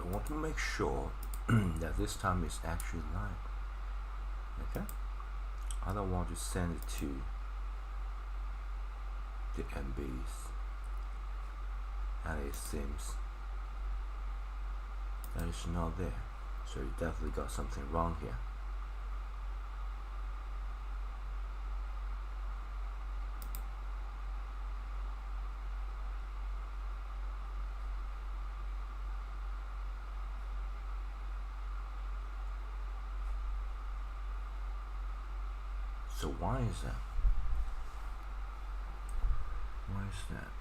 I want to make sure that this time is actually live. Okay? I don't want to send it to the MBs, and it seems that it's not there. So you definitely got something wrong here. So why is that? Why is that?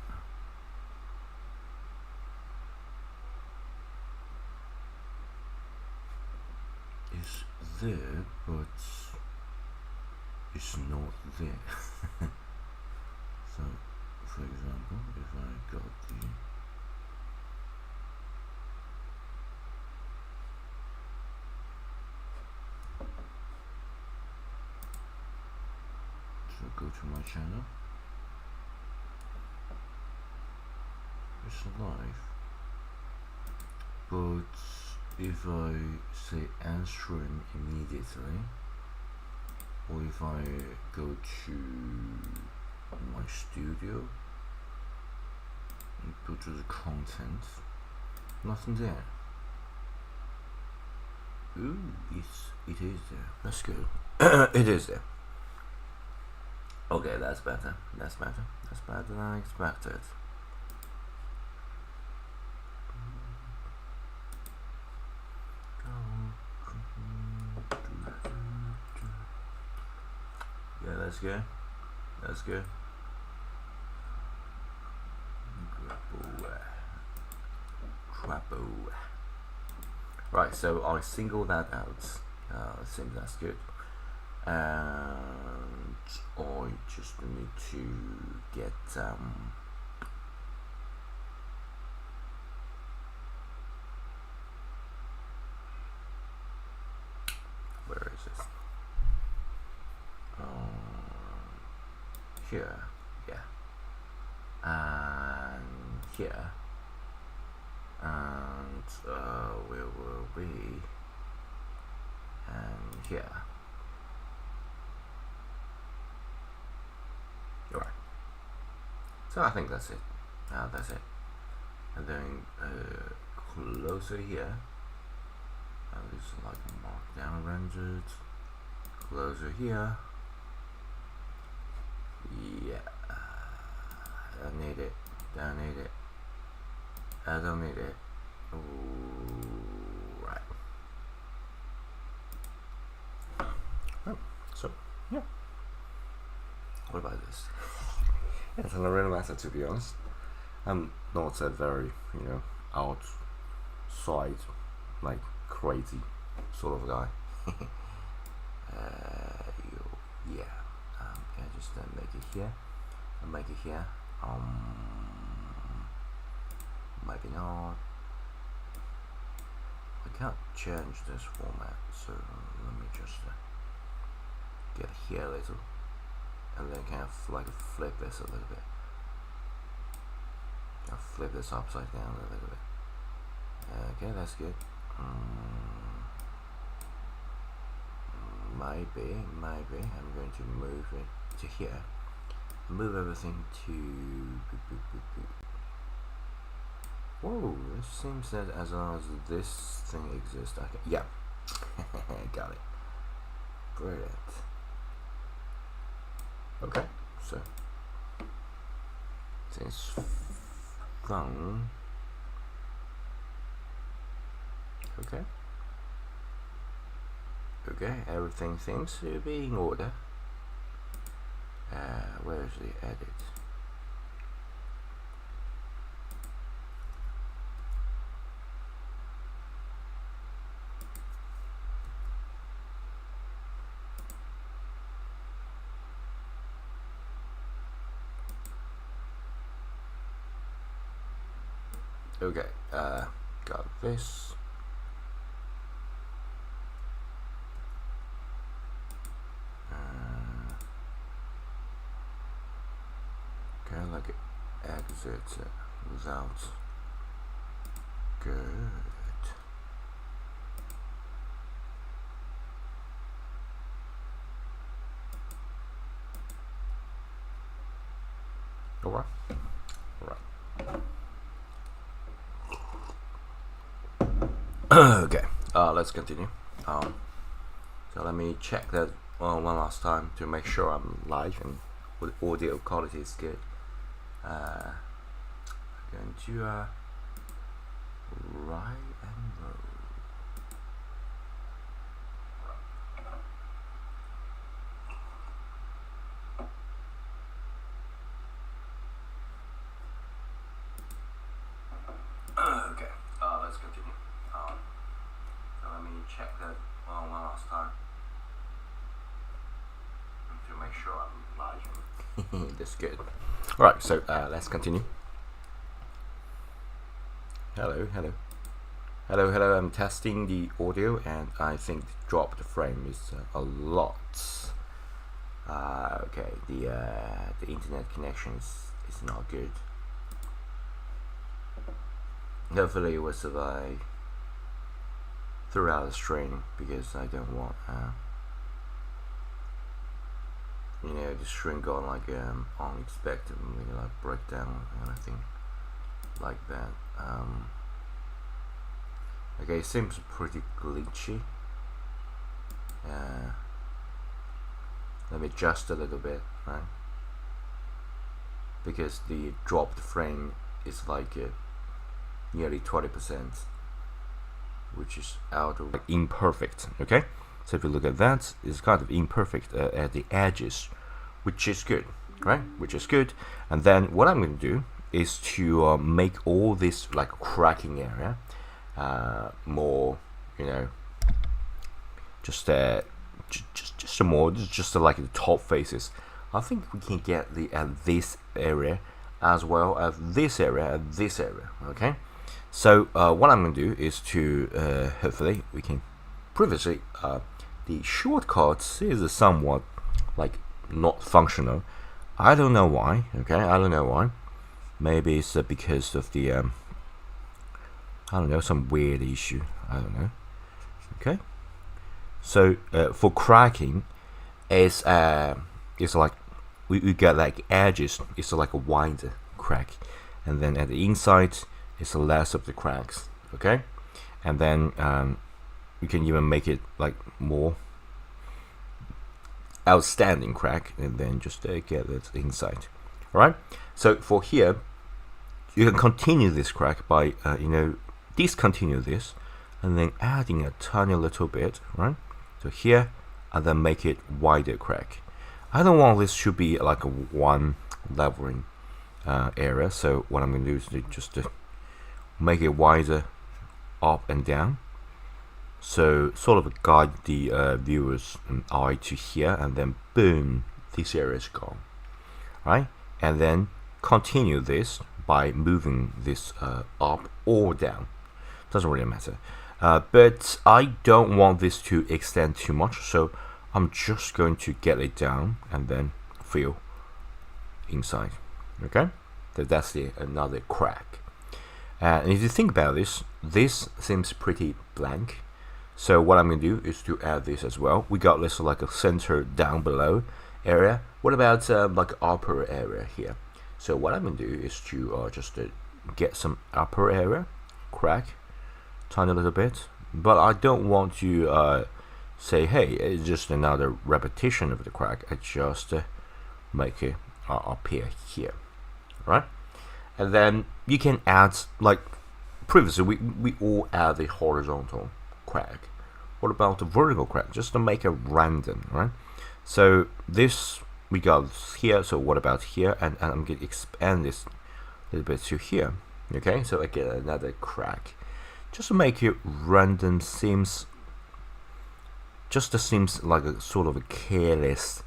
It's there, but it's not there. So, for example, if I got the go to my channel, it's live, but if I say end stream immediately, or if I go to my studio and go to the content, nothing there. Ooh, it is there. That's good. It is there. Okay, that's better. That's better. That's better than I expected. Yeah, that's good. That's good. Trapo. Right, so I single that out. I think that's good. And I just need to get where is this? Here, yeah, and here, and where will we? And here. Alright. So I think that's it. That's it. And then closer here. This is like markdown rendered. Closer here. Yeah. I don't need it. Don't need it. I don't need it. Ooh, right. Oh, so yeah. What about this? It's not really matter, to be honest. I'm not a very, outside, like crazy sort of guy. Yeah. Can I just make it here? And make it here. Maybe not. I can't change this format, so let me just get here a little, and then kind of like flip this a little bit. I'll flip this upside down a little bit. Okay, that's good. Maybe I'm going to move it to here. Move everything to. Whoa! It seems that as long as this thing exists, I can. Yeah, got it. Brilliant. Okay, so since phone. Okay, everything seems to be in order. Where's the edit? Okay, got this. Okay, like exit without. Good. Alright. Okay, let's continue. So let me check that one last time to make sure I'm live and with audio quality is good. Going to right and roll. Okay, let's continue. So let me check that one last time to make sure I'm live. That's good. Alright, so let's continue. Hello. I'm testing the audio, and I think the drop the frame is a lot. Okay, the internet connection is not good. Hopefully it will survive throughout the stream, because I don't want the stream going like unexpectedly like breakdown or anything like that. Okay, it seems pretty glitchy. Let me adjust a little bit, right? Because the dropped frame is like nearly 20%, which is out of imperfect. Okay, so if you look at that, it's kind of imperfect at the edges, which is good, right? Which is good. And then what I'm going to do is to make all this like cracking area more, just like the top faces. I think we can get this area as well as this area and this area. Okay, so what I'm going to do is to hopefully we can. Previously, the shortcuts is somewhat like not functional. I don't know why. Okay, I don't know why. Maybe it's because of the I don't know, some weird issue. I don't know. Okay, so for cracking, it's like we get like edges. It's like a wider crack, and then at the inside, it's less of the cracks. Okay, and then you can even make it like more outstanding crack, and then just get it inside. All right. So for here, you can continue this crack by discontinue this, and then adding a tiny little bit, right? So here, and then make it wider crack. I don't want this to be like a one leveling area. So what I'm going to do is just make it wider up and down. So sort of guide the viewer's eye to here, and then boom, this area is gone, right? And then continue this by moving this up or down. Doesn't really matter. But I don't want this to extend too much, so I'm just going to get it down and then fill inside. Okay, so that's another crack. And if you think about this seems pretty blank. So what I'm going to do is to add this as well. We got this like a center down below area. What about like upper area here? So what I'm going to do is to just get some upper area crack, tiny little bit. But I don't want to say, hey, it's just another repetition of the crack. I just make it appear here, right? And then you can add, like previously we all add the horizontal crack. What about the vertical crack? Just to make it random, right? So this we got here. So what about here? And I'm going to expand this a little bit to here. Okay, so I get another crack. Just to make it random seems like a sort of a careless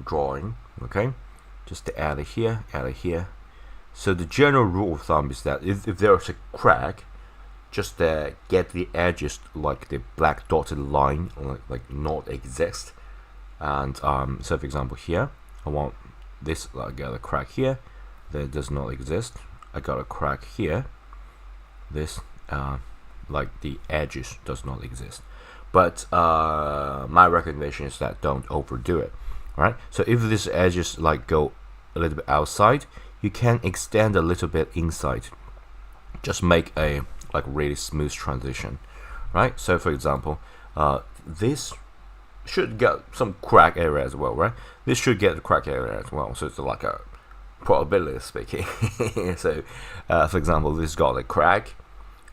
drawing. Okay, just to add it here, add it here. So the general rule of thumb is that if there's a crack, just get the edges like the black dotted line like not exist. And so for example here, I want this, I got a crack here that does not exist. I got a crack here, this like the edges does not exist. But my recommendation is that don't overdo it. Right, so if this edges like go a little bit outside, you can extend a little bit inside. Just make a like really smooth transition, right? So for example, this should get some crack area as well, right? This should get a crack area as well. So it's like a probability speaking. So for example, this got a crack,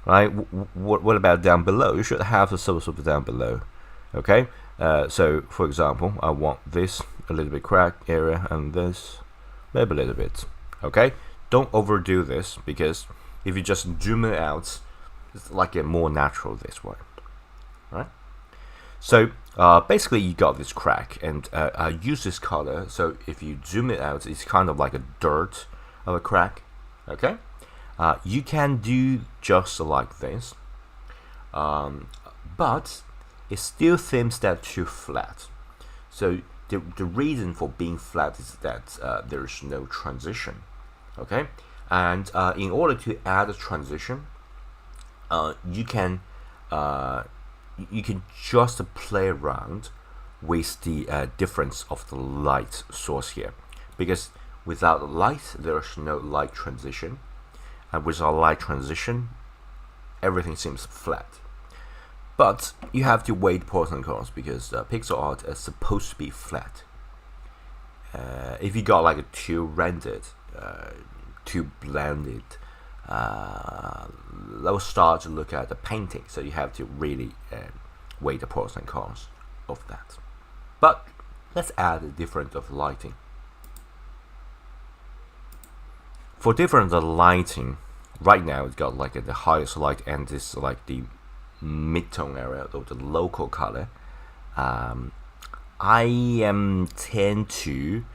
right? What about down below? You should have a sort of down below. Okay, so for example, I want this a little bit crack area and this maybe a little bit. Okay, don't overdo this, because if you just zoom it out, it's like a more natural this way, right? So basically you got this crack, and I use this color, so if you zoom it out, it's kind of like a dirt of a crack. Okay, you can do just like this, but it still seems that too flat. So the reason for being flat is that there's no transition. Okay, and in order to add a transition, you can just play around with the difference of the light source here, because without light there's no light transition, and without light transition everything seems flat. But you have to weigh the pros and cons, because pixel art is supposed to be flat. If you got like a too rendered, too blended, they'll start to look at the painting. So you have to really weigh the pros and cons of that. But let's add a different of lighting. For different lighting, right now it's got like the highest light, and this is like the mid-tone area of the local color. I tend to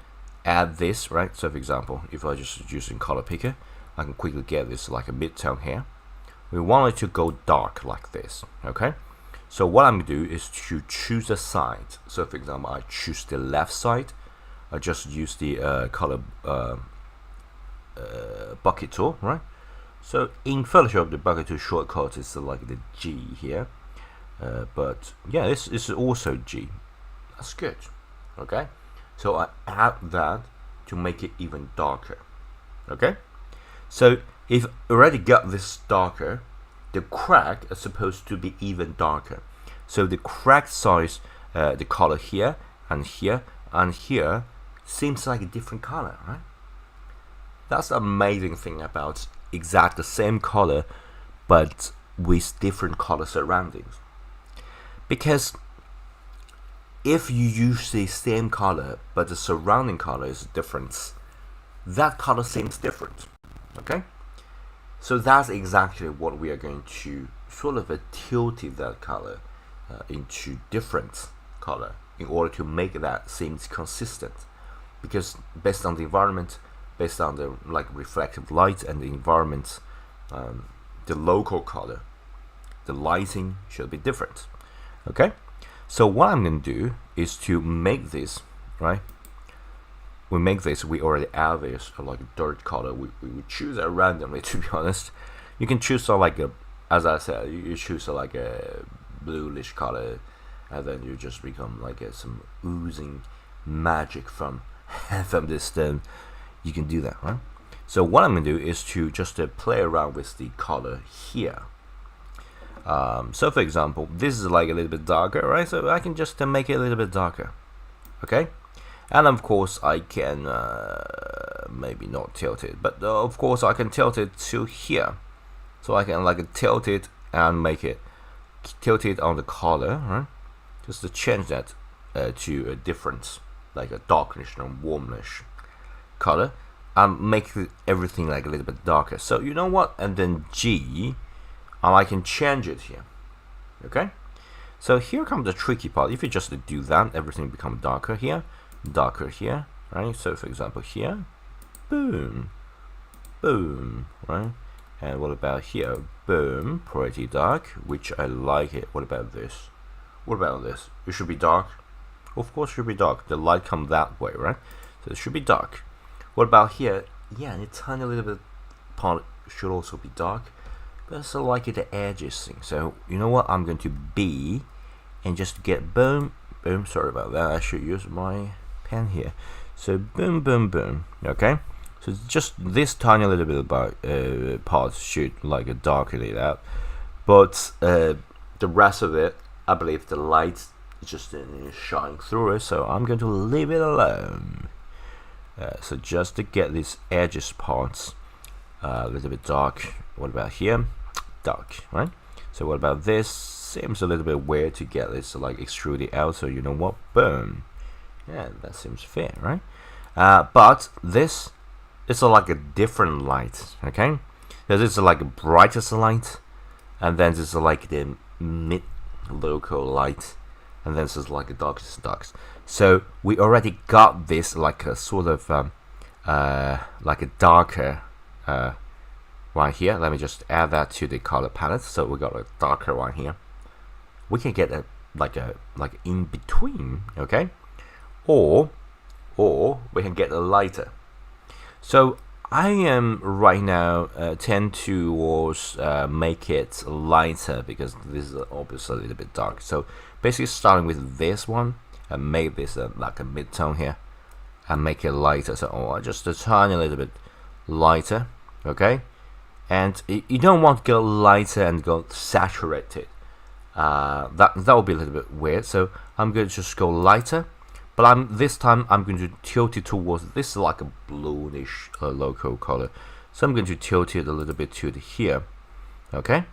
add this, right? So for example, if I just using color picker, I can quickly get this like a mid-tone here. We want it to go dark like this. Okay, so what I'm gonna do is to choose a side. So for example, I choose the left side. I just use the color bucket tool, right? So in Photoshop, the bucket tool shortcut is like the G here, but yeah, this is also G. That's good. Okay, so I add that to make it even darker. Okay, so if already got this darker, the crack is supposed to be even darker. So the crack size, the color here and here and here seems like a different color, right? That's the amazing thing about exact the same color but with different color surroundings. Because if you use the same color but the surrounding color is different, that color seems different. Okay, so that's exactly what we are going to sort of tilt that color into different color in order to make that seems consistent, because based on the environment, based on the like reflective light and the environment, the local color, the lighting should be different. Okay, so what I'm going to do is to make this, right? We make this, we already add this like a dirt color. We choose it randomly, to be honest. You can choose like a, as I said, you choose like a bluish color, and then you just become like some oozing magic from from this stone. You can do that, right? So what I'm gonna do is to just play around with the color here. So for example, this is like a little bit darker, right? So I can just make it a little bit darker. Okay, and of course I can maybe not tilt it, but of course I can tilt it to here. So I can like tilt it and make it tilt it on the color, right? Just to change that to a different, like a darkish and warmish color, and make everything like a little bit darker. So you know what? And then G, and I can change it here. Okay, so here comes the tricky part. If you just do that, everything becomes darker here, right? So for example here, boom, boom, right? And what about here? Boom, pretty dark, which I like it. What about this? What about this? It should be dark. Of course it should be dark. The light comes that way, right? So it should be dark. What about here? Yeah, and a tiny little bit part should also be dark. But I also like it, the edges thing. So you know what? I'm going to B and just get boom, boom. Sorry about that. I should use my pen here. So boom, boom, boom. Okay. So just this tiny little bit about part should like a darken it out, but the rest of it, I believe the light just shine through it. So I'm going to leave it alone. So just to get these edges parts a little bit dark. What about here? Dark, right? So what about this? Seems a little bit weird to get this like extruded out. So you know what? Boom. Yeah, that seems fair, right? But this is like a different light, okay? This is like a brightest light, and then this is like the mid local light, and then this is like a darkest darks. So we already got this like a sort of like a darker one here. Let me just add that to the color palette. So we got a darker one here. We can get a like in between, okay? Or we can get a lighter. So I am right now tend towards make it lighter because this is obviously a little bit dark. So basically starting with this one and make this like a mid-tone here and make it lighter. So just a tiny little bit lighter, okay? And you don't want to go lighter and go saturated. That would be a little bit weird. So I'm going to just go lighter. But this time I'm going to tilt it towards this is like a bluish local color. So I'm going to tilt it a little bit to here. Okay.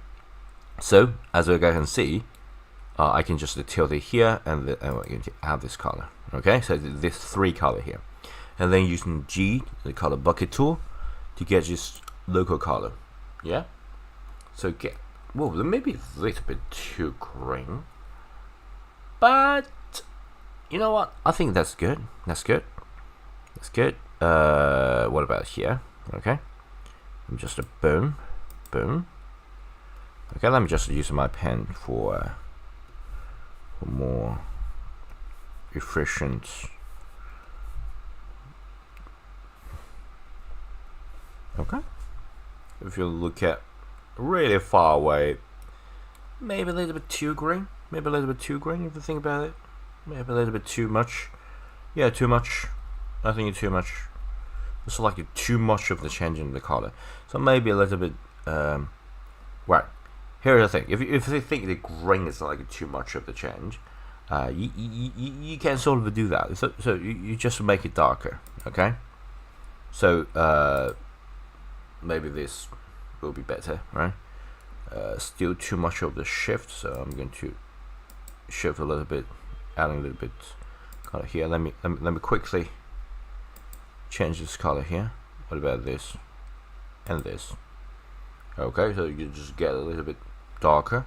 So as you guys can see, I can just tilt it here and I'm going to add this color. Okay. So this 3 color here, and then using G, the color bucket tool, to get this local color. Yeah. So get maybe a little bit too green, but you know what? I think that's good. That's good. That's good. What about here? Okay. Just a boom, boom. Okay, let me just use my pen for more efficient. Okay. If you look at really far away, maybe a little bit too green. Maybe a little bit too green if you think about it. Maybe a little bit too much. Yeah, too much. I think it's too much. It's like too much of the change in the color. So maybe a little bit. Right. Here's the thing. If you think the green is like too much of the change, you can sort of do that. So you just make it darker. Okay. So maybe this will be better, right? Still too much of the shift. So I'm going to shift a little bit. Adding a little bit color here. Let me quickly change this color here. What about this and this? Okay, so you just get a little bit darker.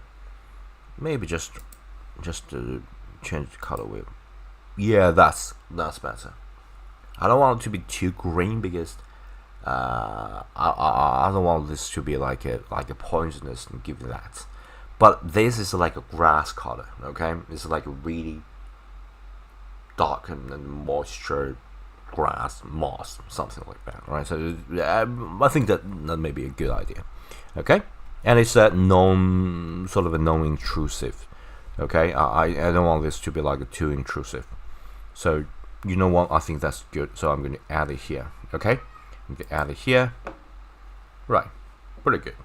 Maybe just to change the color with. Yeah, that's better. I don't want it to be too green because I don't want this to be like a poisonous and give that. But this is like a grass color. Okay, it's like a really dark and moisture grass, moss, something like that, right? So I think that may be a good idea. Okay, and it's a sort of a non-intrusive. Okay, I don't want this to be like too intrusive. So you know what? I think that's good. So I'm going to add it here. Okay, I'm going to add it here. Right, pretty good.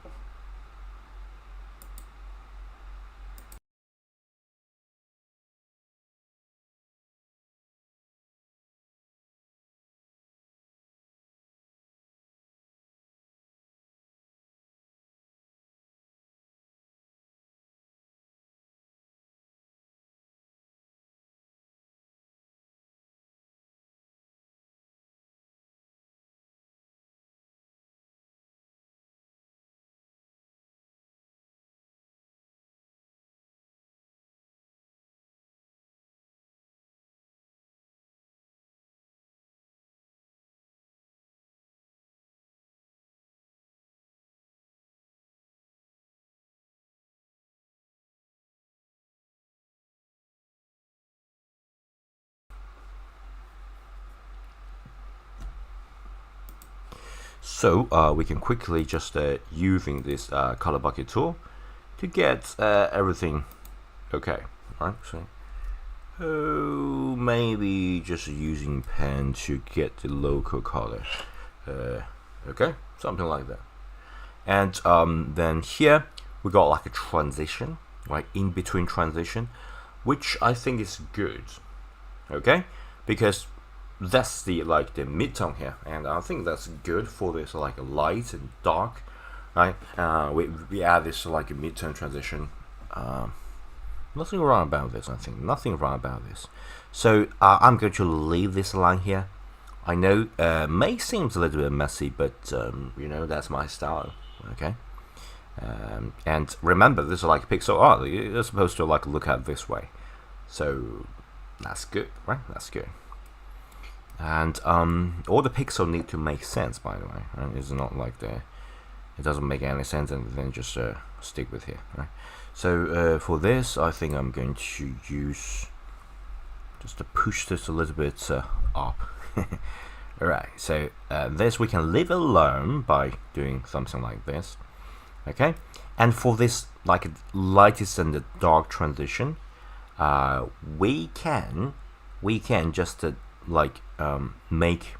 So we can quickly just using this color bucket tool to get everything okay. Right. So Oh, maybe just using pen to get the local color. Okay, something like that. And then here we got like a transition, right, in between transition, which I think is good. Okay, because that's the like the midtone here, and I think that's good for this like light and dark, right? We add this like a midtone transition. Nothing wrong about this. I think nothing wrong about this. So I'm going to leave this line here. I know may seems a little bit messy, but you know, that's my style. Okay. And remember, this is like pixel art. You're supposed to like look at it this way. So that's good, right? That's good. And all the pixels need to make sense, by the way. Right? It's not like it doesn't make any sense, and then just stick with here, right? So for this, I think I'm going to use just to push this a little bit up. Alright, so this we can leave alone by doing something like this. Okay, and for this like lightest and the dark transition, we can just like make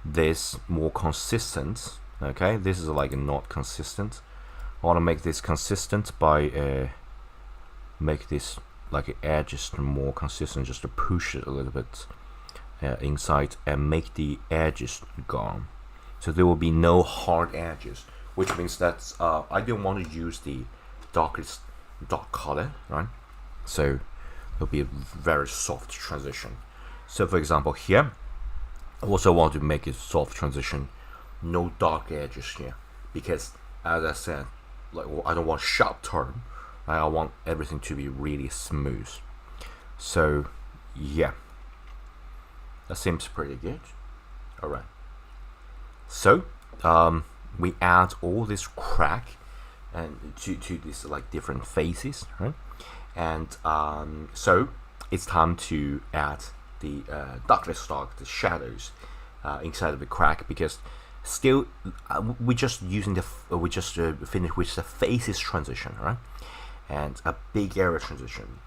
this more consistent. Okay, this is like not consistent. I want to make this consistent by make this like edges more consistent, just to push it a little bit inside and make the edges gone. So there will be no hard edges, which means that I don't want to use the dark color, right? So it'll be a very soft transition. So for example here, I also want to make it soft transition, no dark edges here, because as I said, like I don't want sharp turn. I want everything to be really smooth. So yeah, that seems pretty good. All right. So we add all this crack and to these like different faces, right? And so it's time to add the darkness dark, the shadows inside of the crack, because still we just finished with the faces transition, right? And a big area transition.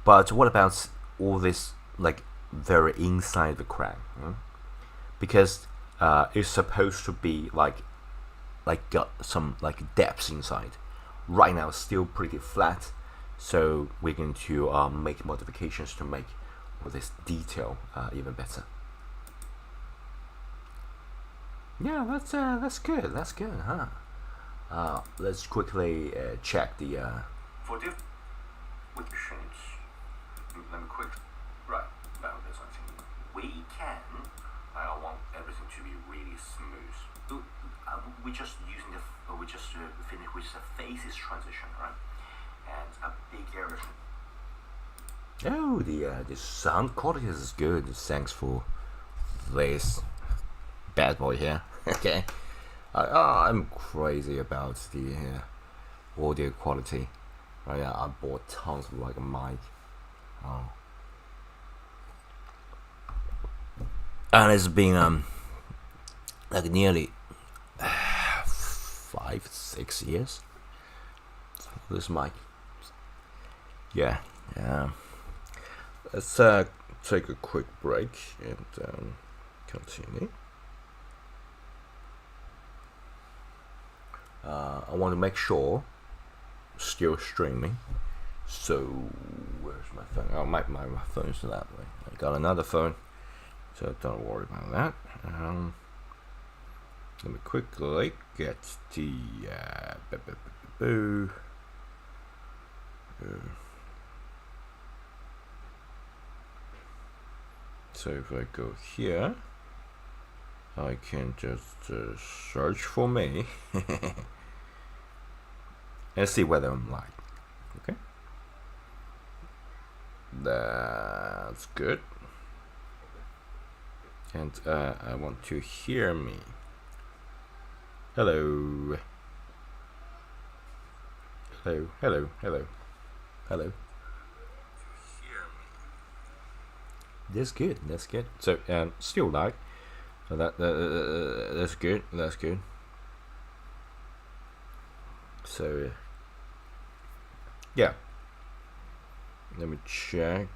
But what about all this like very inside the crack? Right? Because it's supposed to be like got some like depths inside. Right now it's still pretty flat, so we're going to make modifications to make all this detail even better. Yeah, that's good. That's good, huh? Let's quickly check the for the with change. Let me quick right about this. I think we can. I want everything to be really smooth. We just finished with the faces transition, right? And a big area. Oh, the sound quality is good. Thanks for this bad boy here. Okay, I'm crazy about the audio quality. Right, yeah, I bought tons of like a mic. Oh. And it's been like nearly 5-6 years for this mic. Yeah. Let's take a quick break and continue. I want to make sure still streaming. So where's my phone? Oh, my phone's that way. I got another phone, so don't worry about that. Let me quickly get the so if I go here, I can just search for me and see whether I'm live. Okay, that's good. And I want to hear me. Hello. That's good. So still live. So that's good. So yeah. Let me check.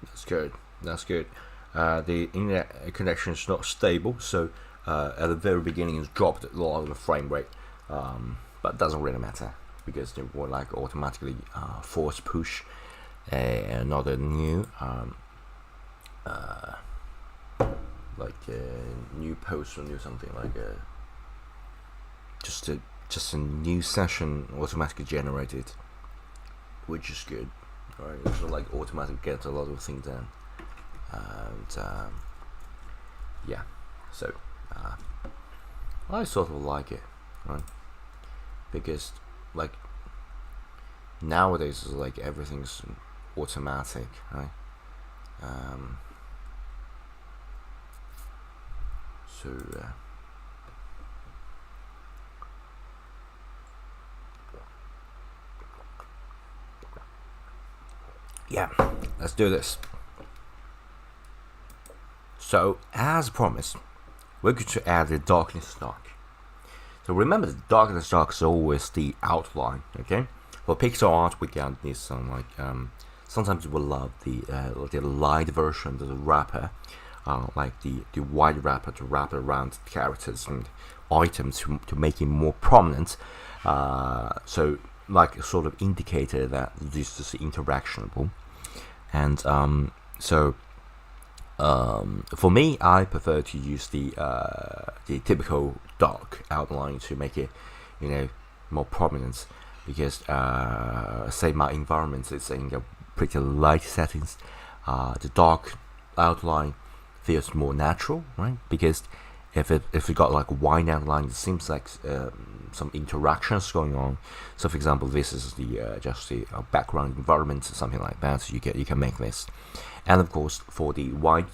That's good. That's good. The internet connection is not stable, so at the very beginning it's dropped a lot of the frame rate, but it doesn't really matter because they will like automatically force push another new new post or new something like just a new session automatically generated, which is good. Right, it's like automatically get a lot of things done, and yeah, so I sort of like it, right? Because like nowadays, like everything's automatic, right? So yeah, let's do this. So as promised, we're going to add the darkness dark. So remember, the darkness dark is always the outline. Okay, for pixel art we got this some sometimes we love the light version of the wrapper, like the white wrapper to wrap around characters and items to make it more prominent. So like sort of indicator that this is interactionable, and for me, I prefer to use the typical dark outline to make it, more prominent, because say my environment is in a pretty light settings, the dark outline feels more natural, right? Because if we got like a wide outline, it seems like some interactions going on. So for example, this is the just the background environment or something like that. So you can make this, and of course for the white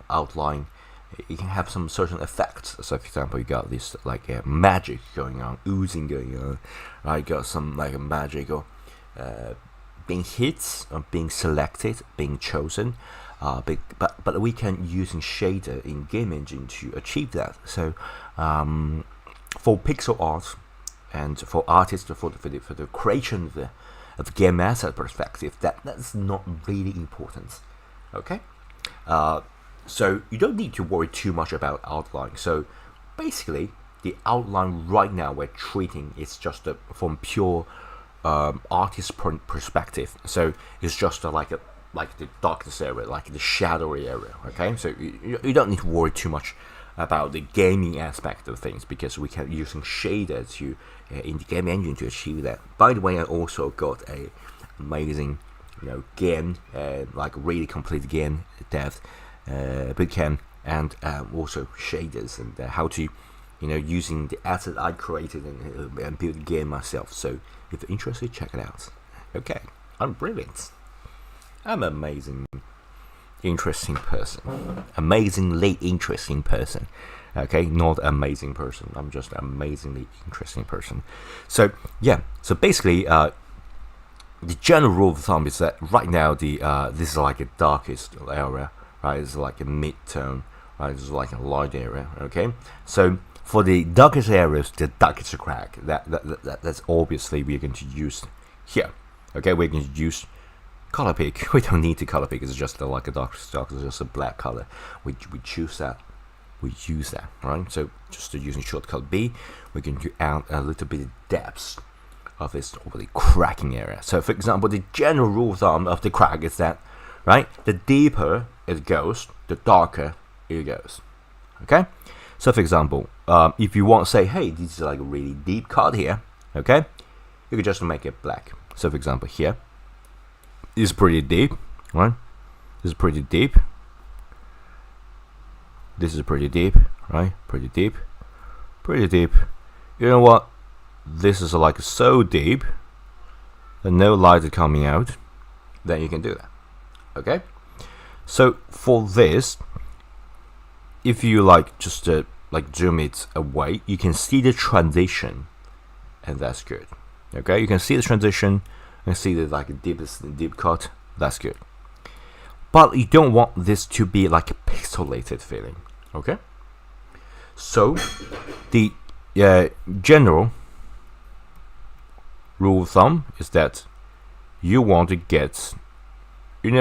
outline, you can have some certain effects. So for example, you got this like magic going on, oozing going on. Right, you got some like a magic or being hit or being selected, being chosen. But we can using shader in game engine to achieve that. So for pixel art and for artists for the creation of the game asset perspective, that's not really important. Okay, so you don't need to worry too much about outline. So basically, the outline right now we're treating is just from pure artist perspective. So it's just like the darkness area, like the shadowy area. Okay, so you don't need to worry too much about the gaming aspect of things, because we can using shader to in the game engine to achieve that. By the way, I also got a amazing game like really complete game dev bootcamp, and also shaders and how to using the asset I created and build the game myself. So if you're interested, check it out. Okay, I'm brilliant. I'm an amazingly interesting person. Okay, not amazing person. I'm just an amazingly interesting person. So yeah, so basically, the general rule of thumb is that right now this is like a darkest area, right? It's like a mid-tone, right? This is like a light area. Okay, so for the darkest areas, the darkest crack, that's obviously we're going to use here. Okay, we're going to use color pick. We don't need to color pick. It's just like a dark stock. It's just a black color. We choose that. We use that, right? So just using shortcut B, we're going to add a little bit of depth of this over the cracking area. So for example, the general rule of thumb of the crack is that, right, the deeper it goes, the darker it goes. Okay. So for example, if you want to say, hey, this is like a really deep cut here, okay, you can just make it black. So for example, here. This is pretty deep, right? This is pretty deep. This is pretty deep, right? Pretty deep. You know what? This is like so deep and no light is coming out. Then you can do that. Okay? So for this, if you like just like zoom it away, you can see the transition, and that's good. Okay, you can see the transition and see the like deep cut. That's good. But you don't want this to be like a pixelated feeling. Okay, so the general rule of thumb is that you want to get,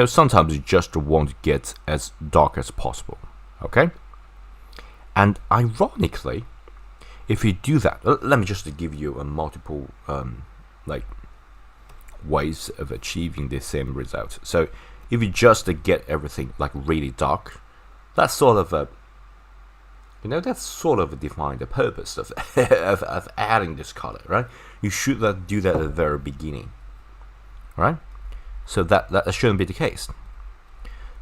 sometimes you just want to get as dark as possible. Okay, and ironically, if you do that, let me just give you a multiple like ways of achieving the same result. So if you just get everything like really dark, that's sort of a define the purpose of of adding this color, right? You should do that at the very beginning, right? So that shouldn't be the case.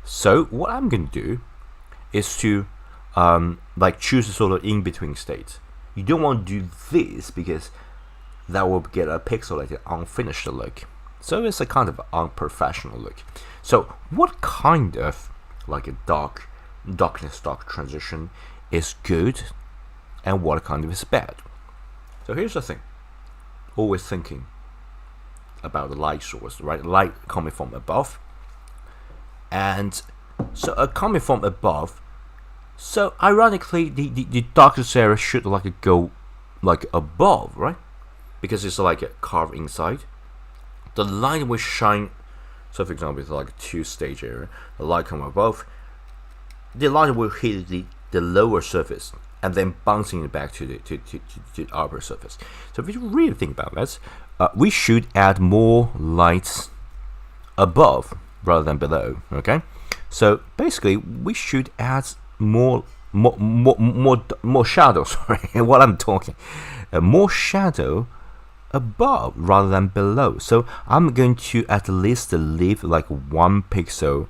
So what I'm going to do is to like choose a sort of in-between state. You don't want to do this because that will get a pixelated, unfinished look. So it's a kind of unprofessional look. So what kind of like a darkness transition is good, and what kind of is bad? So here's the thing. Always thinking about the light source, right? Light coming from above, and so coming from above. So ironically, the darkest area should like go like above, right? Because it's like a carved inside. The light will shine. So for example, it's like a two-stage area. The light come above. The light will hit the lower surface and then bouncing it back to the upper surface. So if you really think about this, we should add more lights above rather than below. Okay, so basically we should add more shadow. Sorry, what I'm talking, more shadow above rather than below. So I'm going to at least leave like 1 pixel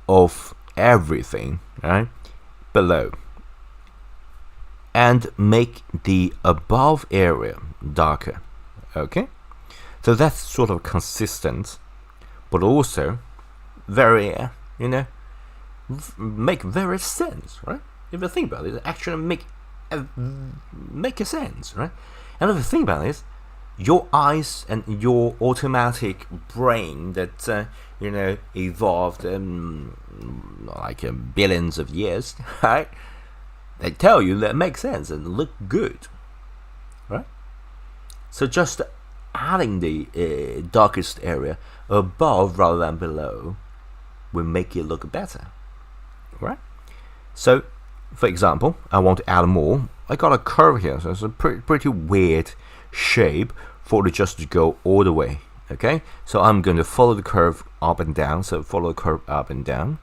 of everything, right, below, and make the above area darker. Okay, so that's sort of consistent, but also very make very sense, right? If you think about it, actually make a sense, right? And if you think about it, your eyes and your automatic brain that evolved like billions of years, right? They tell you that makes sense and look good, right? So just adding the darkest area above rather than below will make it look better, right? So for example, I want to add more. I got a curve here, so it's a pretty weird shape for it just to go all the way. Okay, so I'm going to follow the curve up and down. So follow the curve up and down.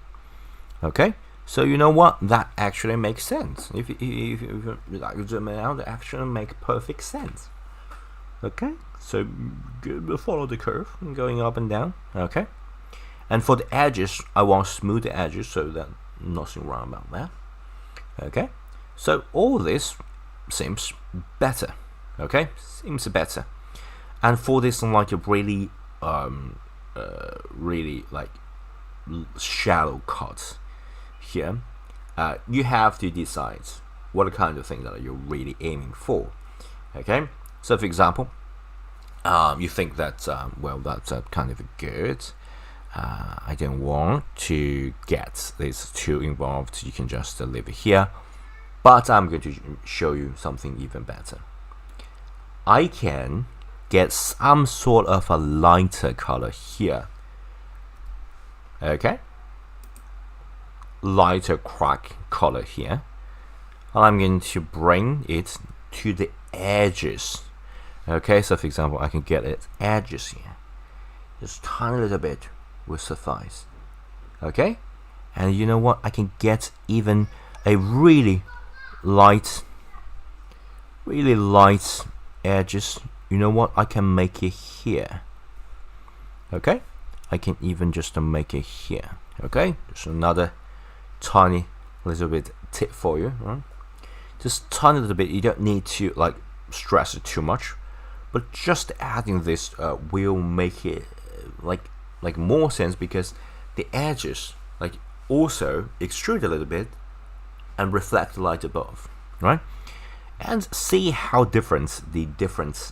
Okay, so you know what? That actually makes sense. If you like zoom out, it actually makes perfect sense. Okay, so follow the curve going up and down. Okay, and for the edges, I want smooth the edges, so that nothing wrong about that. Okay, so all this seems better. Okay, seems better. And for this like a really really like shallow cut here, you have to decide what kind of thing that you're really aiming for. Okay, so for example, you think that well, that's kind of good. I don't want to get this too involved. You can just leave it here, but I'm going to show you something even better. I can get some sort of a lighter color here. Okay, lighter crack color here. I'm going to bring it to the edges. Okay, so for example, I can get its edges here. Just tiny little bit will suffice. Okay, and you know what? I can get even a really light edges. You know what? I can make it here. Okay, I can even just make it here. Okay, just another tiny little bit tip for you, right? Just tiny little bit. You don't need to like stress it too much, but just adding this will make it like more sense, because the edges like also extrude a little bit and reflect the light above, right? And see how different the different,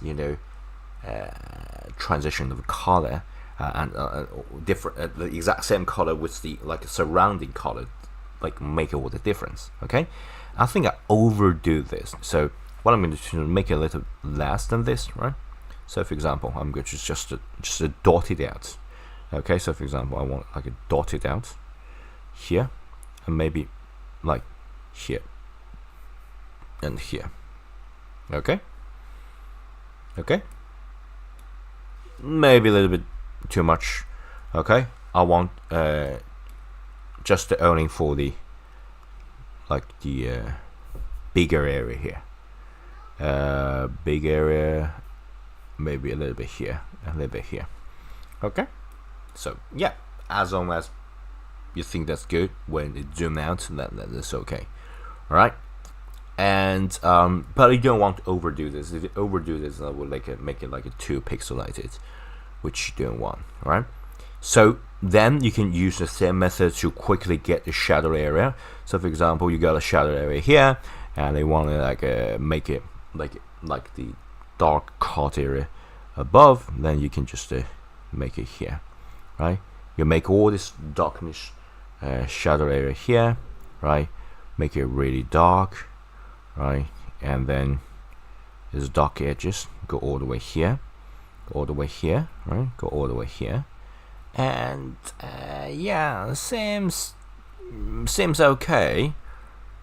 transition of color and different the exact same color with the like surrounding color, like make all the difference. Okay, I think I overdo this, so what I'm going to do is make it a little less than this, right? So for example, I'm going to just dot it out. Okay, so for example, I want like a dot it out here, and maybe like here and here. Okay, maybe a little bit too much. Okay, I want just only for the bigger area here, big area, maybe a little bit here, a little bit here. Okay, so yeah, as long as you think that's good, when it zoom out, that's okay. All right. And but you don't want to overdo this. If you overdo this, that will make it like a too pixelated, which you don't want. All right. So then you can use the same method to quickly get the shadow area. So for example, you got a shadow area here, and they want to make it like the dark colored area above. Then you can just make it here, right? You make all this darkness shadow area here, right? Make it really dark. Right, and then these dark edges go all the way here, go all the way here, right? Go all the way here, and yeah, seems okay,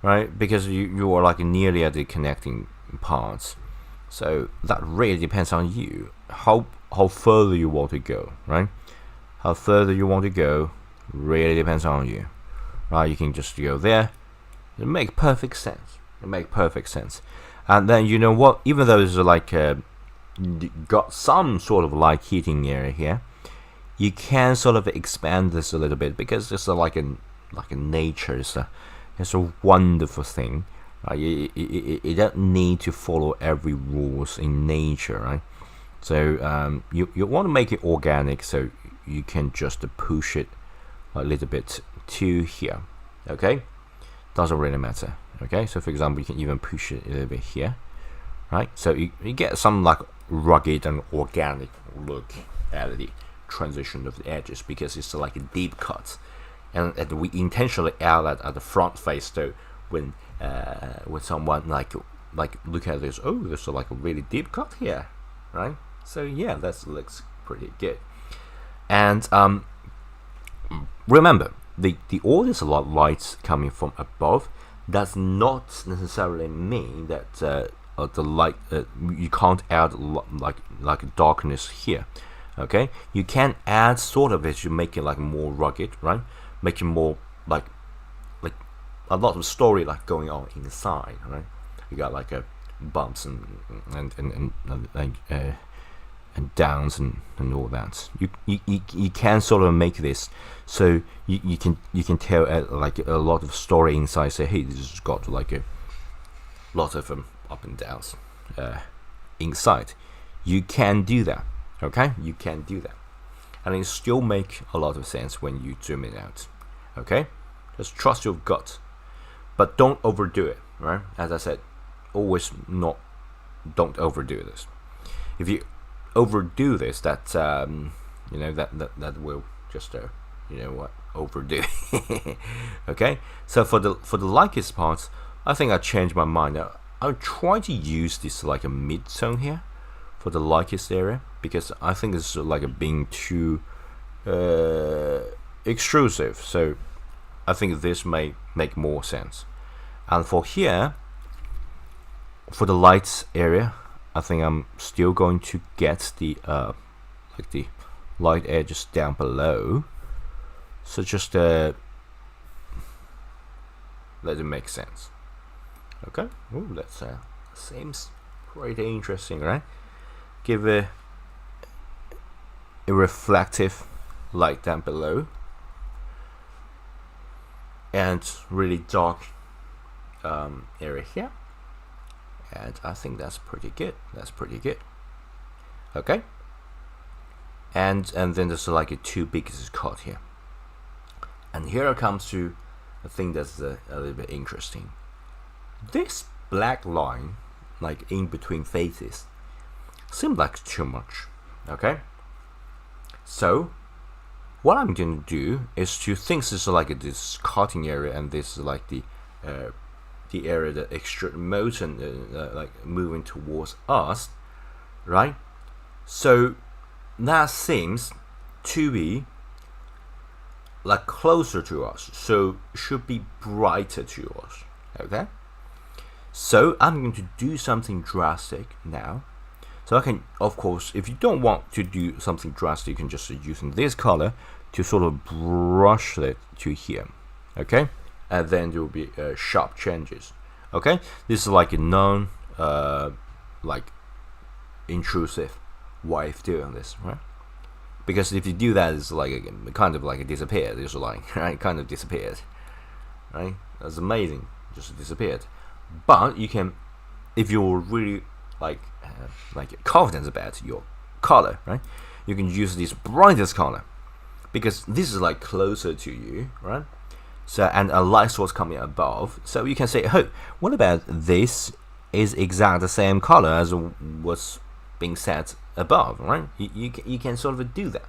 right? Because you are like nearly at the connecting parts, so that really depends on you. How further you want to go, right? How further you want to go really depends on you, right? You can just go there. It makes perfect sense. It makes perfect sense. And then you know what? Even though there's like got some sort of light heating area here, you can sort of expand this a little bit, because it's like a nature. It's a wonderful thing. You don't need to follow every rules in nature, right? So you want to make it organic, so you can just push it a little bit to here. Okay, doesn't really matter. Okay, so for example, you can even push it a little bit here, right? So you get some like rugged and organic look at the transition of the edges, because it's like a deep cut, and we intentionally add that at the front face. So when someone like look at this, oh, there's like a really deep cut here, right? So yeah, that looks pretty good. And remember, the all this lights coming from above does not necessarily mean that the light you can't add like darkness here. Okay, you can add sort of it to make it like more rugged, right? Make it more like a lot of story like going on inside, right? You got like bumps and downs and all that. You can sort of make this so you can tell like a lot of story inside. Say, hey, this has got like a lot of up and downs inside. You can do that. Okay, you can do that, and it still make a lot of sense when you zoom it out. Okay, just trust your gut, but don't overdo it. Right, as I said, don't overdo this. If you overdo this, that that will just overdo. Okay, so for the lightest parts, I think I changed my mind. I'll try to use this like a mid tone here for the lightest area, because I think it's like being too extrusive. So I think this may make more sense. And for here, for the lights area, I think I'm still going to get the like the light edges down below. So just let it make sense. Okay. Ooh, that seems pretty interesting, right? Give a reflective light down below, and really dark area here. And I think that's pretty good. That's pretty good. Okay. And then there's like a too big cut here. And here it comes to I think that's a little bit interesting. This black line, like in between faces, seems like too much. Okay, so what I'm going to do is to think this is like this cutting area, and this is like the area that extrude motion like moving towards us, right? So that seems to be like closer to us, so should be brighter to us. Okay, so I'm going to do something drastic now. So I can, of course, if you don't want to do something drastic, you can just using this color to sort of brush it to here. Okay, and then there will be sharp changes. Okay, this is like a non like intrusive way of doing this, right? Because if you do that, it's like a, kind of like it disappeared. It's like right, kind of disappeared, right? That's amazing, just disappeared. But you can, if you're really like confident about your color, right? You can use this brightest color because this is like closer to you, right? So, and a light source coming above, so you can say, oh, what about this is exactly the same color as what's being set above, right? You can sort of do that.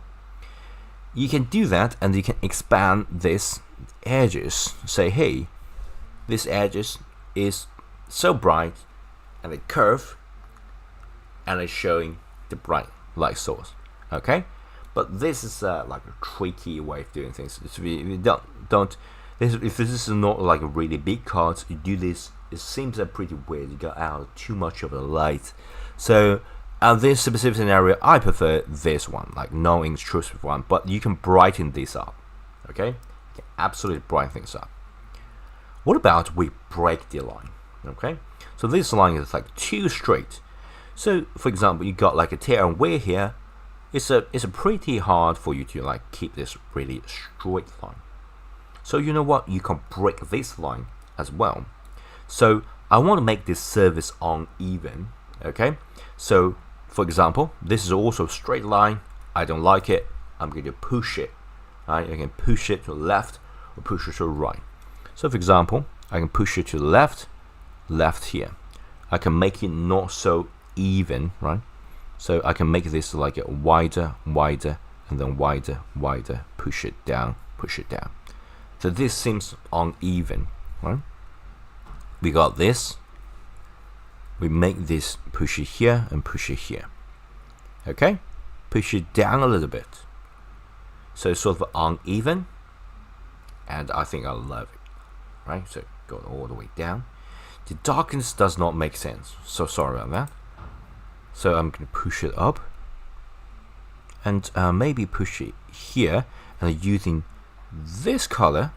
You can do that, and you can expand this edges. Say, hey, this edges is so bright, and it curve, and it's showing the bright light source. Okay, but this is like a tricky way of doing things. Don't. If this is not like a really big card, you do this, it seems pretty weird. You got out too much of the light. So this specific scenario, I prefer this one, like non-intrusive one. But you can brighten this up. Okay, you can absolutely brighten things up. What about we break the line? Okay, so this line is like too straight. So for example, you got like a tear and wear here. It's a pretty hard for you to like keep this really straight line. So you know what? You can break this line as well. So I want to make this surface uneven. Okay. So for example, this is also a straight line. I don't like it. I'm going to push it. Right? I can push it to the left or push it to the right. So for example, I can push it to the left here. I can make it not so even, right? So I can make this like a wider, and then wider, push it down. So this seems uneven, right? We got this. We make this push it here and push it here. Okay? Push it down a little bit. So it's sort of uneven. And I think I love it. Right? So go all the way down. The darkness does not make sense. So sorry about that. So I'm going to push it up. And maybe push it here. And using this color,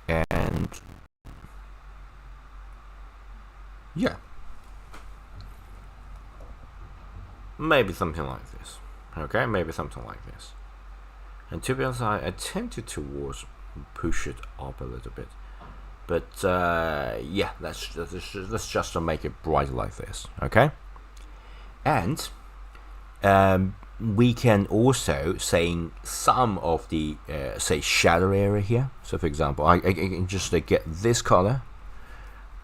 and yeah, maybe something like this. Okay, maybe something like this. And to be honest, I attempted towards push it up a little bit, but yeah, let's just make it bright like this. Okay, and we can also say some of the say shadow area here. So for example, I can just get this color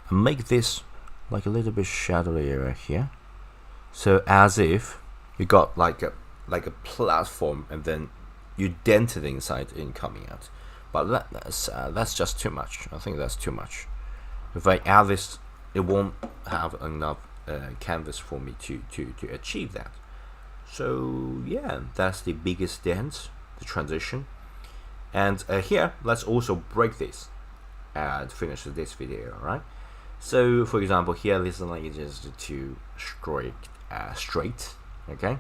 and make this like a little bit shadow area here. So as if you got like a platform, and then you dented inside in coming out. But that's just too much. I think that's too much. If I add this, it won't have enough canvas for me to achieve that. So yeah, that's the biggest dent, the transition. And here, let's also break this and finish this video, right? So for example, here this line is just too straight, okay?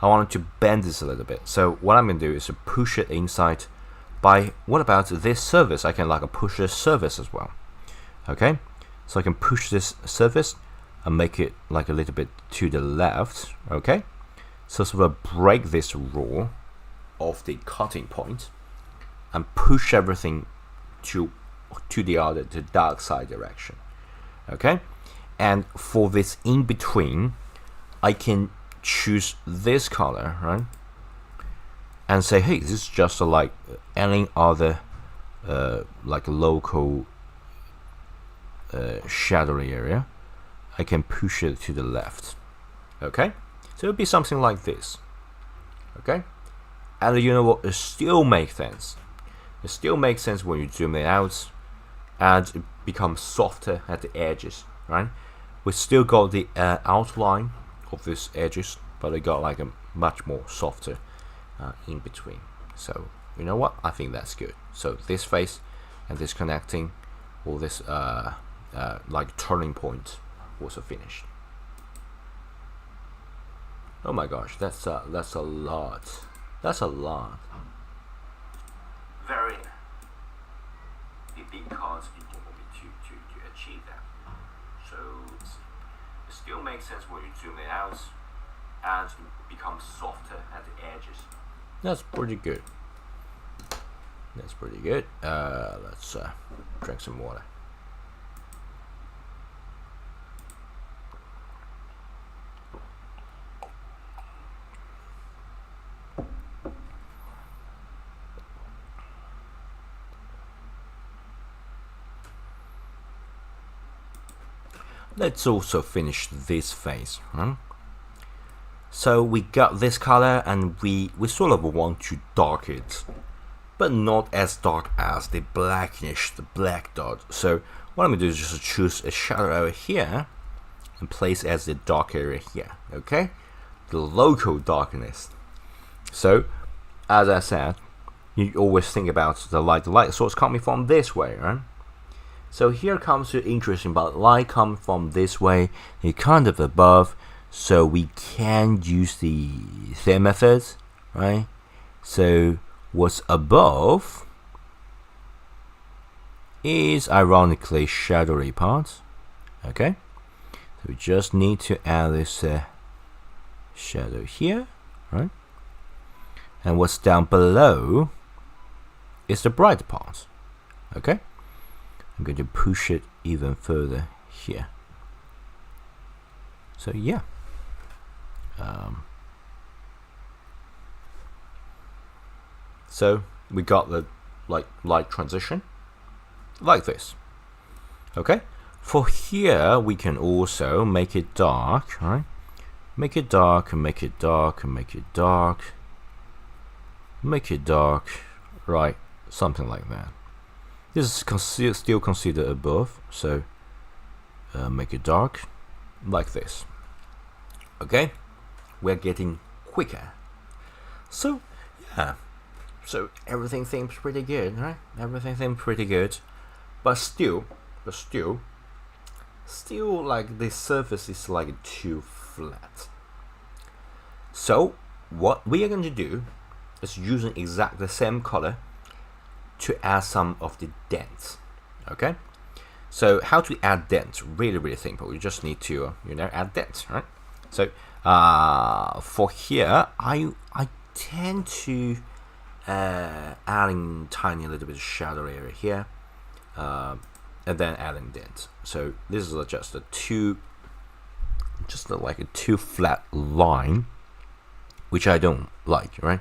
I wanted to bend this a little bit. So what I'm going to do is to push it inside by, what about this surface? I can like push this surface as well, okay? So I can push this surface and make it like a little bit to the left, okay? So sort of break this rule of the cutting point and push everything to the dark side direction. Okay, and for this in between, I can choose this color, right? and say, hey, this is just like any other like a local shadowy area. I can push it to the left. Okay, so it'll be something like this. Okay, and you know what? It still makes sense. It still makes sense when you zoom it out, and it becomes softer at the edges, right? We still got the outline of these edges, but it got like a much more softer in between. So you know what? I think that's good. So this face and this connecting, all this like turning point, also finished. Oh my gosh, that's a lot. That's a lot. Very big cards in order to achieve that. So it still makes sense when you zoom it out, and it becomes softer at the edges. That's pretty good. That's pretty good. Let's drink some water. Let's also finish this face. So we got this color, and we sort of want to dark it, but not as dark as the blackish, the black dot. So what I'm gonna do is just choose a shadow area here and place as the dark area here. Okay, the local darkness. So as I said, you always think about the light source coming from this way, right? So here comes the interesting part. Light comes from this way, it kind of above, so we can use the same methods, right? So what's above is ironically shadowy part. Okay, so we just need to add this shadow here, right? And what's down below is the bright part. Okay, I'm going to push it even further here. So yeah, so we got the light transition like this. Okay, for here we can also make it dark, right? Make it dark and make it dark and make it dark, make it dark, right? Something like that. This is still considered above, so make it dark like this. Okay, we're getting quicker. So yeah, so everything seems pretty good, right? Everything seems pretty good, but still like the surface is like too flat. So what we are going to do is using exactly the same color to add some of the dents. Okay, so how to add dents? Really simple. You just need to add dents, right? So for here, I tend to adding tiny little bit of shadow area here, and then adding dents. So this is just a two flat line, which I don't like, right?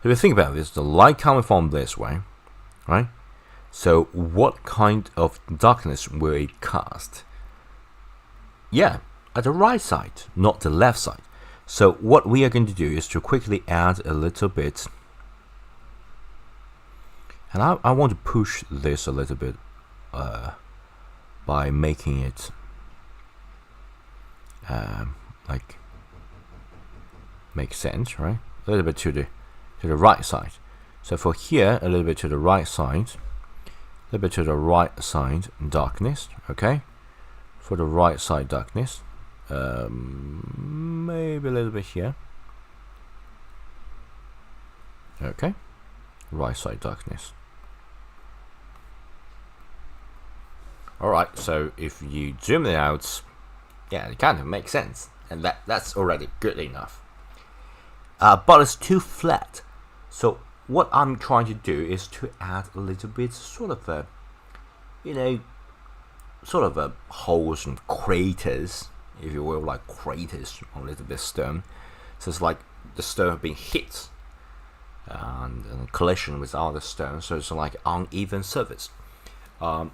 If you think about this, the light coming from this way, right? So what kind of darkness will it cast? Yeah, at the right side, not the left side. So what we are going to do is to quickly add a little bit, and I want to push this a little bit by making it like make sense, right? A little bit to the right side. So for here, a little bit to the right side, a little bit to the right side darkness. Okay, for the right side darkness, maybe a little bit here. Okay, right side darkness. Alright, so if you zoom it out, yeah, it kind of makes sense, and that's already good enough. But it's too flat. So what I'm trying to do is to add a little bit sort of a holes and craters, if you will, like craters on a little bit stone. So it's like the stone being hit and collision with other stones, so it's like uneven surface.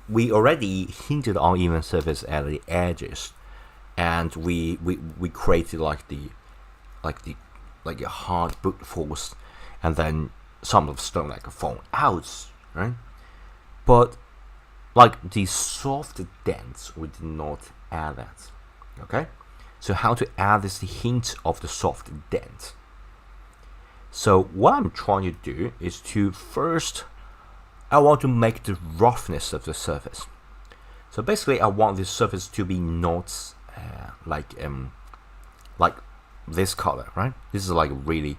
We already hinted uneven surface at the edges, and we created like a hard brute force, and then some of the stone like fall out, right? But like the soft dents, we did not add that. Okay, so how to add this hint of the soft dent? So what I'm trying to do is to first, I want to make the roughness of the surface. So basically, I want this surface to be not like this color, right? This is like really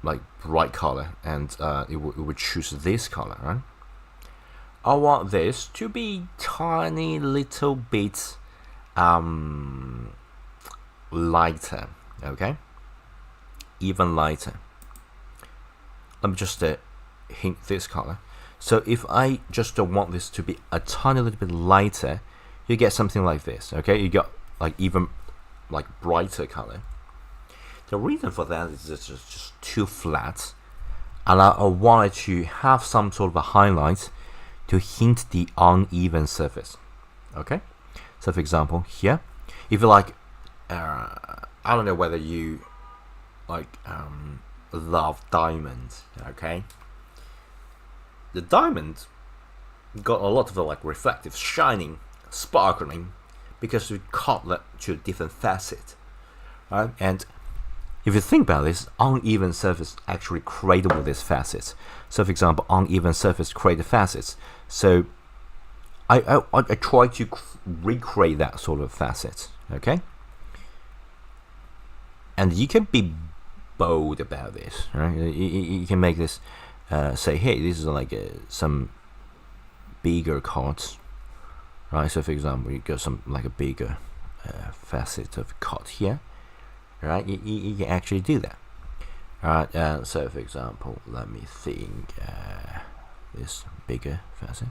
like bright color, and it would choose this color, right? I want this to be tiny little bit lighter, okay? Even lighter. Let me just hint this color. So if I just want this to be a tiny little bit lighter, you get something like this, okay? You got like even like brighter color. The reason for that is it's just too flat, and I wanted to have some sort of a highlight to hint the uneven surface. Okay, so for example here, if you like, I don't know whether you like love diamonds. Okay, the diamond got a lot of like reflective, shining, sparkling, because we cut that to a different facet, right? And if you think about this, uneven surface actually created with these facets. So for example, uneven surface created facets. So I try to recreate that sort of facet, okay? And you can be bold about this, right? You can make this, say, hey, this is like some bigger cards, right? So for example, you got some like a bigger facet of cut here, right? You can actually do that. All right, so for example, let me think, this bigger facet,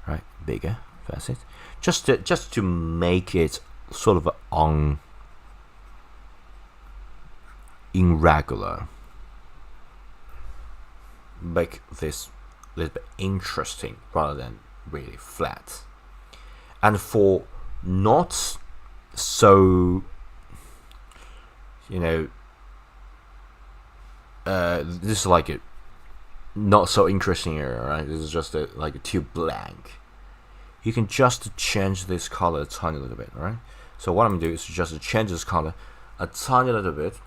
right? Bigger facet, just to make it sort of irregular, make this a little bit interesting rather than really flat. And for not so, you know, this is like a not so interesting area, right? This is just like a too blank. You can just change this color a tiny little bit, right? So what I'm gonna do is just to change this color a tiny little bit.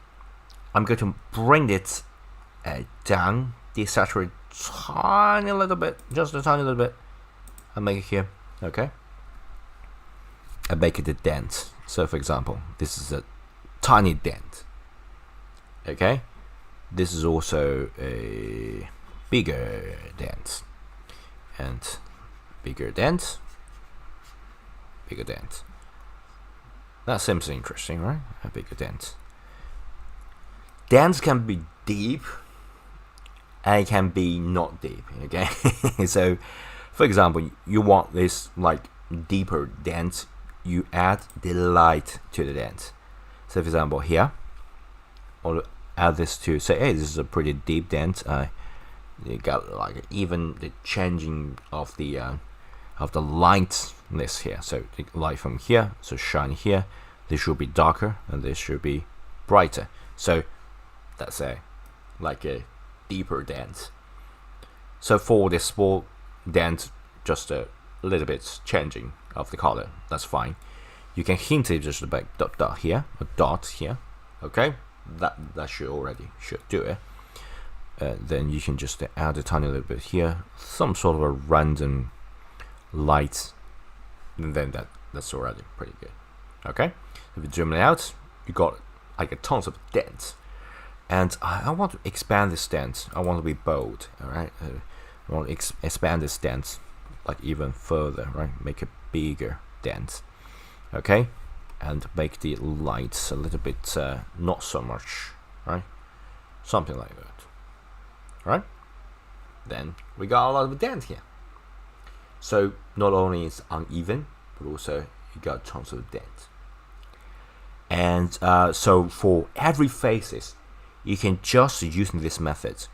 I'm going to bring it down, desaturate tiny little bit, just a tiny little bit, and make it here, okay? And make it a dent. So for example, this is a tiny dent, okay? This is also a bigger dent, and bigger dent, bigger dent. That seems interesting, right? A bigger dent. Dents can be deep, and it can be not deep, okay? So, for example, you want this like deeper dent, you add the light to the dent. So for example, here, I'll add this to say, hey, this is a pretty deep dent. You got like even the changing of the lightness here. So the light from here, so shine here. This should be darker, and this should be brighter. So that's like a deeper dent. So for this small dent, just a little bit changing of the color, that's fine. You can hint it just about dot here, a dot here, okay? That should do it. Then you can just add a tiny little bit here, some sort of a random light, and then that's already pretty good. Okay, if you zoom it out, you got like a tons of dents, and I want to expand this dent. I want to be bold. All right, I want to expand this dent like even further. Right, make a bigger dent. Okay, and make the lights a little bit not so much. Right, something like that. Right, then we got a lot of dent here. So not only is uneven, but also you got tons of dent. And so for every faces, you can just using this method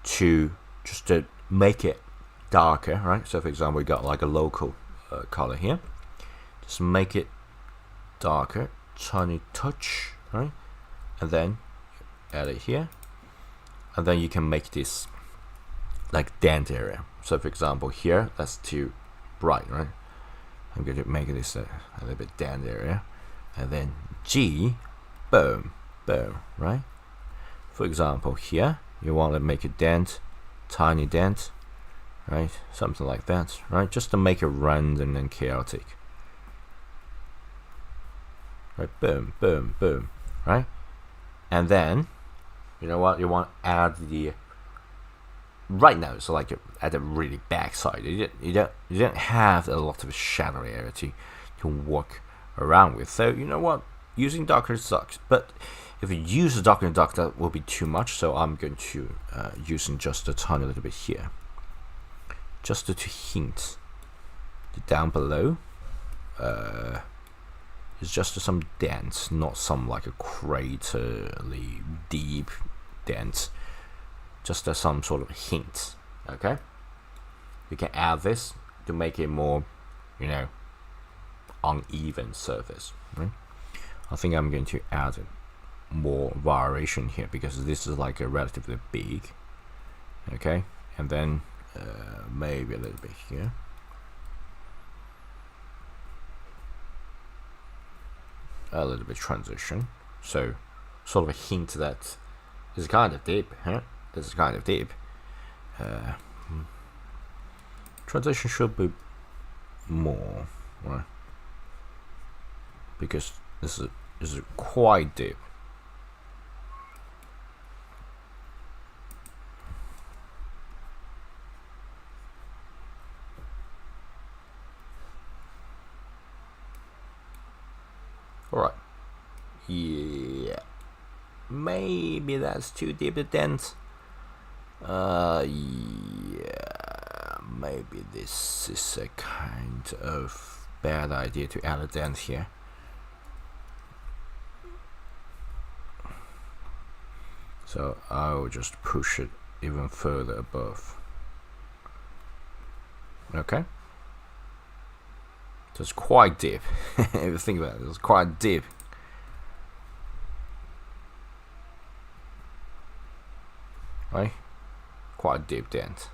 to just make it darker, right? So for example, we got like a local color here. Just make it darker, tiny touch, right? And then add it here, and then you can make this like dent area. So for example, here that's too bright, right? I'm going to make this a little bit dent area, and then G, boom, boom, right? For example, here you want to make a dent, tiny dent, right? Something like that, right? Just to make it random and chaotic, right? Boom, boom, boom, right? And then, you know what? You want to add the right now. So like at the really back side, you don't have a lot of shadow area to work around with. So you know what? Using darker sucks, but if you use a darker dark, that will be too much. So I'm going to using just a tiny little bit here, just to hint the down below. It's just some dents, not some like a craterly deep dent. Just as some sort of hint. Okay, you can add this to make it more, you know, uneven surface, right? I think I'm going to add more variation here because this is like a relatively big. Okay, and then maybe a little bit here. A little bit transition, so sort of a hint that is kind of deep, huh? This is kind of deep. Transition should be more, right? Because this is quite deep. All right. Yeah. Maybe that's too deep a dent. Yeah, maybe this is a kind of bad idea to add a dent here. So I'll just push it even further above. Okay. So it's quite deep. If you think about it, it's quite deep. Right? Quite a deep dent.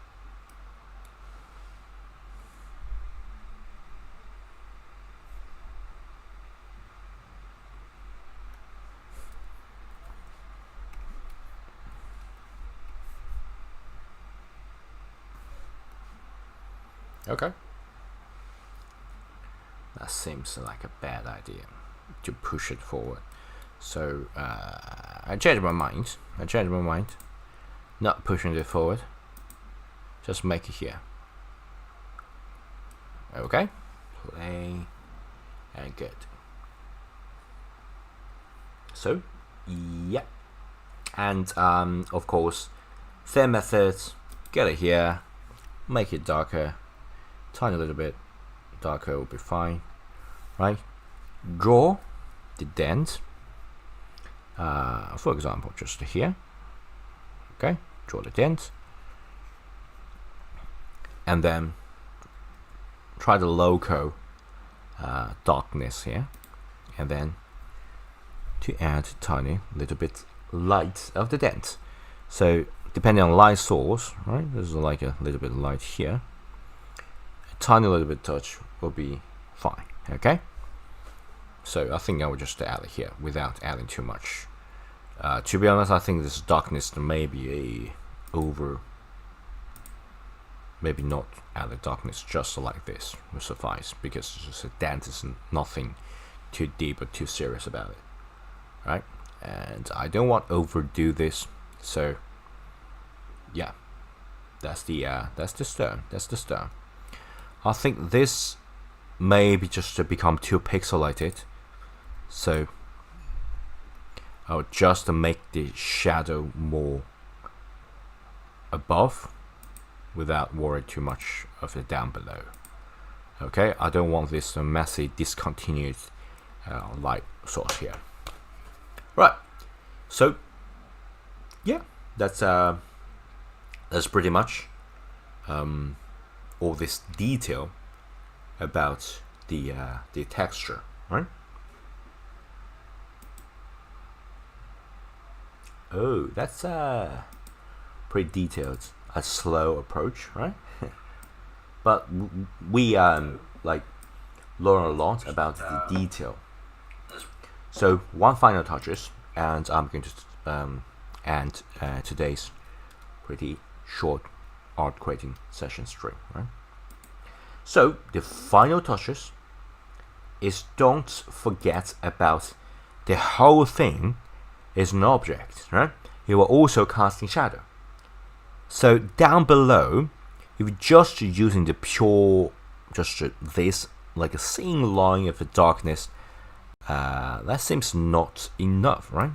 Okay. That seems like a bad idea to push it forward. So I changed my mind. Not pushing it forward. Just make it here. Okay. Play and good. So yeah. And of course, same methods. Get it here. Make it darker. Tiny little bit darker will be fine, right? Draw the dent. For example, just here. Okay, draw the dent, and then try the local darkness here, and then to add tiny little bit light of the dent. So depending on light source, right? There's like a little bit of light here. A tiny little bit touch will be fine. Okay. So I think I will just add it here without adding too much. To be honest, I think this darkness may be maybe not add the darkness just like this will suffice, because it's just a dent is nothing too deep or too serious about it, right? And I don't want to overdo this, so yeah, that's the stone. I think this maybe just to become too pixelated, so I'll just make the shadow more above without worrying too much of the down below. Okay, I don't want this messy discontinued light source here. Right, so yeah, that's pretty much all this detail about the texture, right? Oh, that's pretty detailed, a slow approach, right? But we like learn a lot about the detail. So one final touches, and I'm going to end today's pretty short art creating session stream, right? So the final touches is, don't forget about the whole thing is an object, right? You are also casting shadow. So down below, if you're just using the pure, just this, like a thin line of the darkness, that seems not enough, right?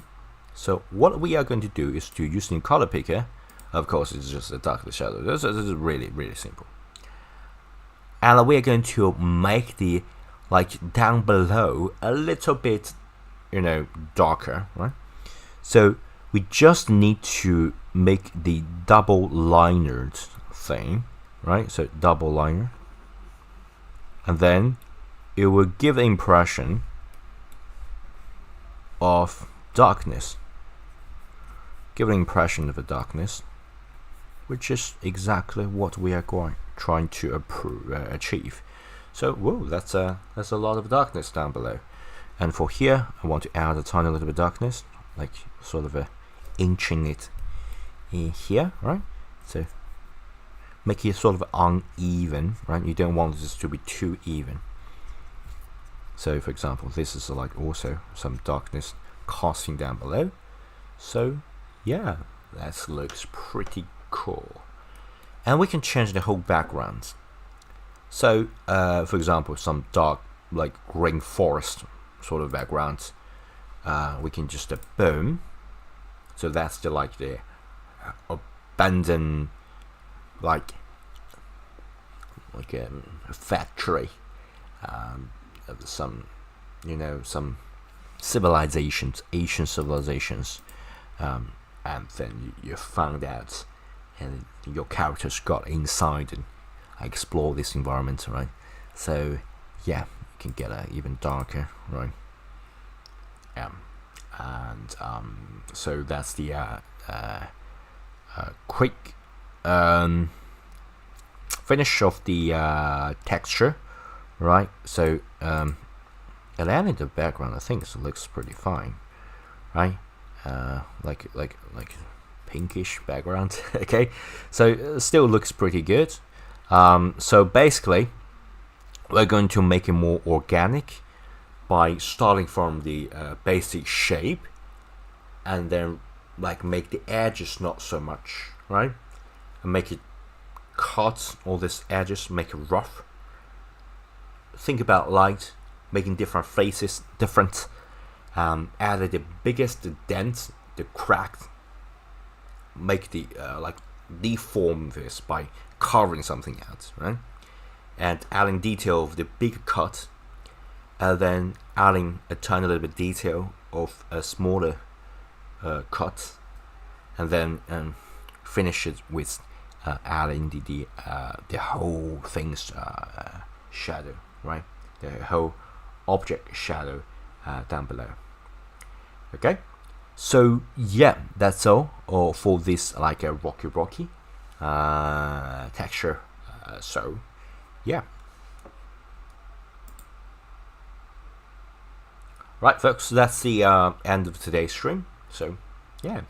So what we are going to do is to use the color picker. Of course, it's just a darker shadow. This is really, really simple. And we are going to make the, like, down below a little bit, darker, right? So we just need to make the double linered thing, right? So double liner, and then it will give the impression of darkness. Give an impression of a darkness, which is exactly what we are trying to achieve. So, whoa, that's a lot of darkness down below. And for here, I want to add a tiny little bit of darkness, like sort of inching it in here, right? So make it sort of uneven, right? You don't want this to be too even. So, for example, this is like also some darkness casting down below. So, yeah, that looks pretty cool. And we can change the whole background. So, for example, some dark, like green forest sort of background, we can just boom. So that's the abandoned, like a factory of some civilizations, Asian civilizations, and then you found out, and your characters got inside and explore this environment, right? So yeah, you can get even darker, right? And so that's the quick finish of the texture, right? So adding the background, I think it looks pretty fine, right? Like pinkish background. Okay, so it still looks pretty good. So basically, we're going to make it more organic by starting from the basic shape, and then like make the edges not so much, right? And make it cut all these edges, make it rough. Think about light, making different faces different. Add the biggest dent, the crack. Make the like deform this by carving something out, right? And adding detail of the big cut, and then adding a tiny little bit detail of a smaller cut, and then finish it with adding the whole thing's shadow, right? The whole object shadow down below. Okay, so yeah, that's all for this like a rocky texture. So yeah. Right, folks, that's the end of today's stream. So, yeah.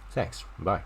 Thanks. Bye.